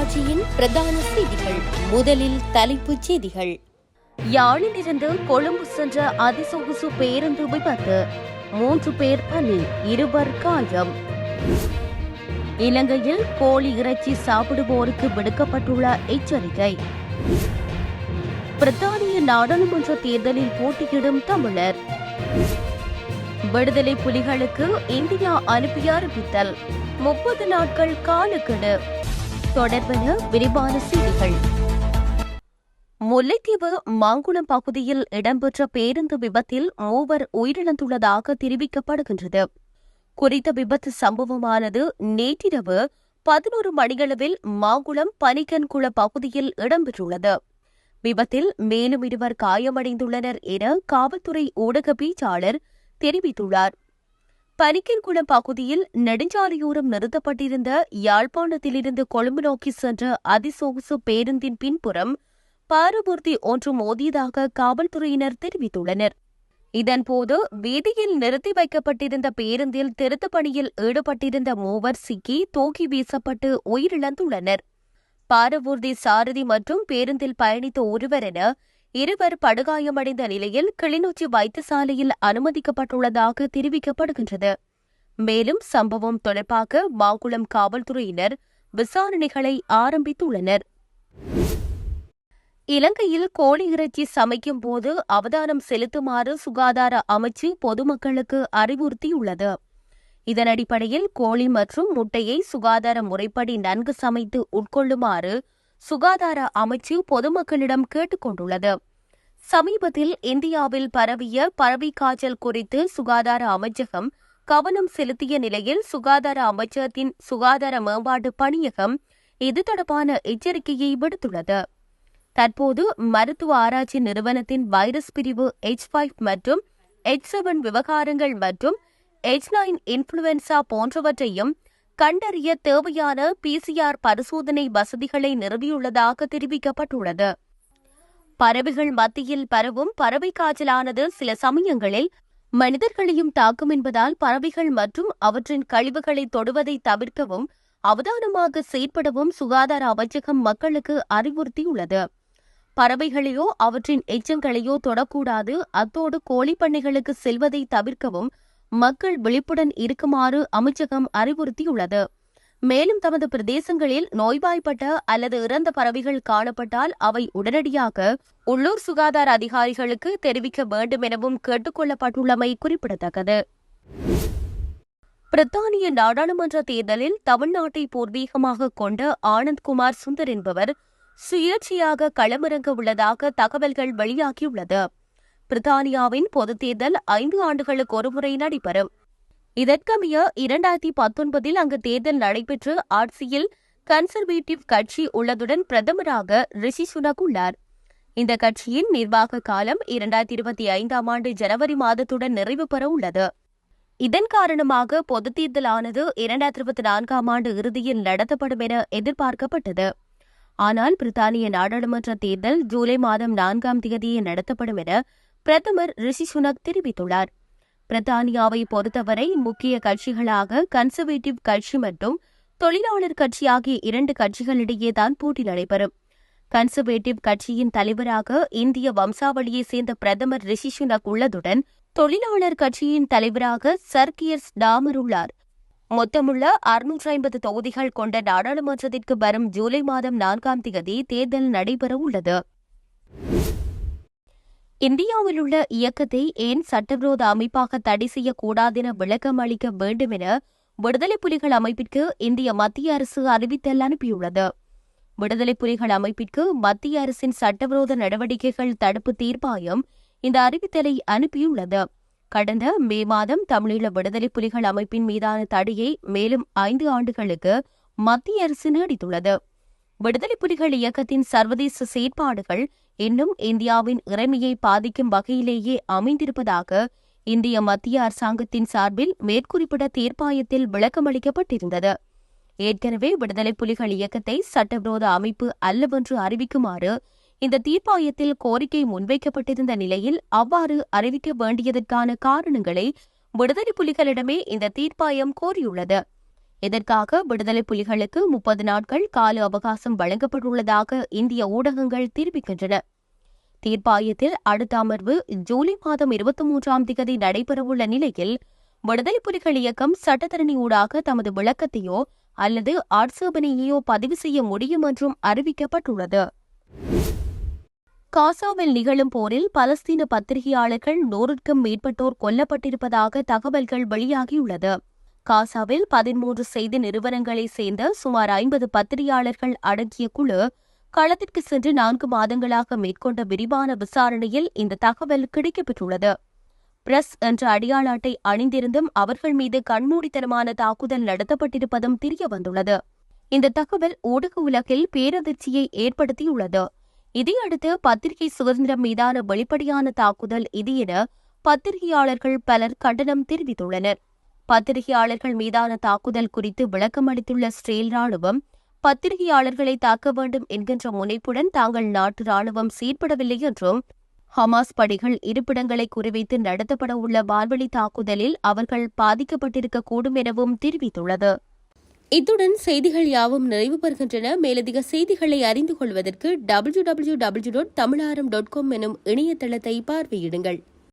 தொலைக்காட்சியின் பிரதான செய்திகள். முதலில் தலைப்புச் செய்திகள். யாழிலிருந்து கொழும்பு சென்ற அதிசொகுசு பேருந்து விபத்து, 3 பேர் பலி, 2 காயம். இலங்கையில் கோழி இறைச்சி சாப்பிடுவோருக்கு விடுக்கப்பட்டுள்ள எச்சரிக்கை. பிரித்தானிய நாடாளுமன்ற தேர்தலில் போட்டியிடும் தமிழர். விடுதலை புலிகளுக்கு இந்தியா அனுப்பிய அறிவித்தல், 30 நாட்கள் காலக்கெடு. தொடர்பென விரிவான செய்திகள். முல்லைத்தீவு மாங்குளம் பகுதியில் இடம்பெற்ற பேருந்து விபத்தில் 3 உயிரிழந்துள்ளதாக தெரிவிக்கப்படுகின்றது. குறித்த விபத்து சம்பவமானது நேற்றிரவு 11 மணியளவில் மாங்குளம் பனிக்கன்குள பகுதியில் இடம்பெற்றுள்ளது. விபத்தில் மேலும் 2 காயமடைந்துள்ளனர் என காவல்துறை ஊடக பேச்சாளர் தெரிவித்துள்ளார். பனிக்கன்குளம் பகுதியில் நெடுஞ்சாலையோரம் நிறுத்தப்பட்டிருந்த யாழ்ப்பாணத்திலிருந்து கொழும்பு நோக்கி சென்ற அதிசொகுசு பேருந்தின் பின்புறம் பாரபூர்த்தி ஒன்று மோதியதாக காவல்துறையினர் தெரிவித்துள்ளனர். இதன்போது வீதியில் நிறுத்தி வைக்கப்பட்டிருந்த பேருந்தில் திருத்தப் பணியில் ஈடுபட்டிருந்த 3 சிக்கி தூக்கி வீசப்பட்டு உயிரிழந்துள்ளனர். பாரவூர்தி சாரதி மற்றும் பேருந்தில் பயணித்த 1 என 2 படுகாயமடைந்த நிலையில் கிளிநொச்சி வைத்தியசாலையில் அனுமதிக்கப்பட்டுள்ளதாக தெரிவிக்கப்படுகின்றது. மேலும் சம்பவம் தொடர்பாக மாங்குளம் காவல்துறையினர் விசாரணைகளை ஆரம்பித்துள்ளனர். இலங்கையில் கோழி இறைச்சி சமைக்கும் போது அவதானம் செலுத்துமாறு சுகாதார அமைச்சு பொதுமக்களுக்கு அறிவுறுத்தியுள்ளது. இதன் அடிப்படையில் கோழி மற்றும் முட்டையை சுகாதார முறைப்படி நன்கு சமைத்து உட்கொள்ளுமாறு சுகாதார அமைச்சு பொதுமக்களிடம் கேட்டுக் கொண்டுள்ளது. சமீபத்தில் இந்தியாவில் பரவிய பறவை காய்ச்சல் குறித்து சுகாதார அமைச்சகம் கவனம் செலுத்திய நிலையில் சுகாதார அமைச்சகத்தின் சுகாதார மேம்பாட்டு பணியகம் இது தொடர்பான எச்சரிக்கையை விடுத்துள்ளது. தற்போது மருத்துவ ஆராய்ச்சி நிறுவனத்தின் வைரஸ் பிரிவு H5 மற்றும் H7 விவகாரங்கள் மற்றும் H9 இன்ஃபுளுவென்சா போன்றவற்றையும் கண்டறிய தேவையான PCR பரிசோதனை வசதிகளை நிறுவியுள்ளதாக தெரிவிக்கப்பட்டுள்ளது. பறவைகள் மத்தியில் பரவும் பறவை காய்ச்சலானது சில சமயங்களில் மனிதர்களையும் தாக்கும் என்பதால் பறவைகள் மற்றும் அவற்றின் கழிவுகளை தொடுவதை தவிர்க்கவும் அவதானமாக செயற்படவும் சுகாதார அமைச்சகம் மக்களுக்கு அறிவுறுத்தியுள்ளது. பறவைகளையோ அவற்றின் எச்சங்களையோ தொடக்கூடாது. அத்தோடு கோழிப்பண்ணைகளுக்கு செல்வதை தவிர்க்கவும் மக்கள் விழிப்புடன் இருக்குமாறு அமைச்சகம் அறிவுறுத்தியுள்ளது. மேலும் தமது பிரதேசங்களில் நோய்வாய்ப்பட்ட அல்லது இறந்த பறவைகள் காணப்பட்டால் அவை உடனடியாக உள்ளூர் சுகாதார அதிகாரிகளுக்கு தெரிவிக்க வேண்டும் எனவும் கேட்டுக் கொள்ளப்பட்டுள்ளமை குறிப்பிடத்தக்கது. பிரித்தானிய நாடாளுமன்ற தேர்தலில் தமிழ்நாட்டை பூர்வீகமாக கொண்ட ஆனந்த்குமார் சுந்தர் என்பவர் சுயேட்சையாக களமிறங்க உள்ளதாக தகவல்கள் வெளியாகியுள்ளது. பிரித்தானியாவின் பொதுத் தேர்தல் 5 ஆண்டுகளுக்கு ஒருமுறை நடைபெறும். இதற்கமைய 2019 அங்கு தேர்தல் நடைபெற்று ஆட்சியில் கன்சர்வேட்டிவ் கட்சி உள்ளதுடன் பிரதமராக ரிஷி சுனக் உள்ளார். இந்த கட்சியின் நிர்வாக காலம் 2025 ஆண்டு ஜனவரி மாதத்துடன் நிறைவு பெற உள்ளது. இதன் காரணமாக பொதுத் தேர்தலானது 2024 ஆண்டு இறுதியில் நடத்தப்படும் என எதிர்பார்க்கப்பட்டது. ஆனால் பிரித்தானிய நாடாளுமன்ற தேர்தல் ஜூலை மாதம் 4ஆம் தேதியே நடத்தப்படும் என பிரதமர் ரிஷி சுனக் தெரிவித்துள்ளார். பிரித்தானியாவை பொறுத்தவரை முக்கிய கட்சிகளாக கன்சர்வேட்டிவ் கட்சி மற்றும் தொழிலாளர் கட்சி ஆகிய 2 கட்சிகளிடையேதான் போட்டி நடைபெறும். கன்சர்வேட்டிவ் கட்சியின் தலைவராக இந்திய வம்சாவளியைச் சேர்ந்த பிரதமர் ரிஷி சுனக் உள்ளதுடன் தொழிலாளர் கட்சியின் தலைவராக சர் கியர் ஸ்டாமர் உள்ளார். மொத்தமுள்ள 650 தொகுதிகள் கொண்ட நாடாளுமன்றத்திற்கு வரும் ஜூலை மாதம் 4ஆம் தேதி தேர்தல் நடைபெற உள்ளது. இந்தியாவில் உள்ள இயக்கத்தை ஏன் சட்டவிரோத அமைப்பாக தடை செய்யக்கூடாதென விளக்கம் அளிக்க வேண்டும் என விடுதலை புலிகள் அமைப்பிற்கு இந்திய மத்திய அரசு அறிவித்தல் அனுப்பியுள்ளது. விடுதலை புலிகள் அமைப்பிற்கு மத்திய அரசின் சட்டவிரோத நடவடிக்கைகள் தடுப்பு தீர்ப்பாயம் இந்த அறிவித்தலை அனுப்பியுள்ளது. கடந்த மே மாதம் தமிழீழ விடுதலை புலிகள் அமைப்பின் மீதான தடையை மேலும் 5 ஆண்டுகளுக்கு மத்திய அரசு நீடித்துள்ளது. விடுதலை புலிகள் இயக்கத்தின் சர்வதேச செயற்பாடுகள் இன்னும் இந்தியாவின் இறைமையை பாதிக்கும் வகையிலேயே அமைந்திருப்பதாக இந்திய மத்திய அரசாங்கத்தின் சார்பில் மேற்குறிப்பிட்ட தீர்ப்பாயத்தில் விளக்கமளிக்கப்பட்டிருந்தது. ஏற்கனவே விடுதலை புலிகள் இயக்கத்தை சட்டவிரோத அமைப்பு அல்லவென்று அறிவிக்குமாறு இந்த தீர்ப்பாயத்தில் கோரிக்கை முன்வைக்கப்பட்டிருந்த நிலையில் அவ்வாறு அறிவிக்க வேண்டியதற்கான காரணங்களை விடுதலை புலிகளிடமே இந்த தீர்ப்பாயம் கோரியுள்ளது. இதற்காக விடுதலை புலிகளுக்கு 30 நாட்கள் கால அவகாசம் வழங்கப்பட்டுள்ளதாக இந்திய ஊடகங்கள் தெரிவிக்கின்றன. தீர்ப்பாயத்தில் அடுத்த அமர்வு ஜூலை மாதம் 23ஆம் தேதி நடைபெறவுள்ள நிலையில் விடுதலை புலிகள் இயக்கம் சட்டத்தரணி ஊடாக தமது விளக்கத்தையோ அல்லது ஆட்சேபனையையோ பதிவு செய்ய முடியும் என்றும் அறிவிக்கப்பட்டுள்ளது. காசாவில் நிகழும் போரில் பலஸ்தீன பத்திரிகையாளர்கள் 100க்கும் மேற்பட்டோர் கொல்லப்பட்டிருப்பதாக தகவல்கள் வெளியாகியுள்ளது. காசாவில் 13 செய்தி நிறுவனங்களைச் சேர்ந்த சுமார் 50 பத்திரிகையாளர்கள் அடங்கிய குழு களத்திற்கு சென்று 4 மாதங்களாக மேற்கொண்ட விரிவான விசாரணையில் இந்த தகவல் கிடைக்கப்பெற்றுள்ளது. பிரஸ் என்ற அடையாள அட்டை அணிந்திருந்தும் அவர்கள் மீது கண்மூடித்தனமான தாக்குதல் நடத்தப்பட்டிருப்பதும் தெரியவந்துள்ளது. இந்த தகவல் ஊடக உலகில் பேரதிர்ச்சியை ஏற்படுத்தியுள்ளது. இதையடுத்து பத்திரிகை சுதந்திரம் மீதான வெளிப்படையான தாக்குதல் இது என பத்திரிகையாளர்கள் பலர் கண்டனம் தெரிவித்துள்ளனர். பத்திரிகையாளர்கள் மீதான தாக்குதல் குறித்து விளக்கமளித்துள்ள இஸ்ரேல் ராணுவம், பத்திரிகையாளர்களை தாக்க வேண்டும் என்கின்ற முனைப்புடன் தாங்கள் நாட்டு ராணுவம் செயற்படவில்லை என்றும், ஹமாஸ் படைகள் இருப்பிடங்களை குறிவைத்து நடத்தப்பட உள்ள வான்வழி தாக்குதலில் அவர்கள் பாதிக்கப்பட்டிருக்கக்கூடும் எனவும் தெரிவித்துள்ளது. இத்துடன் செய்திகள் யாவும் நிறைவு பெறுகின்றன. மேலதிக செய்திகளை அறிந்து கொள்வதற்கு www.tamilaram.com எனும் இணையதளத்தை பார்வையிடுங்கள்.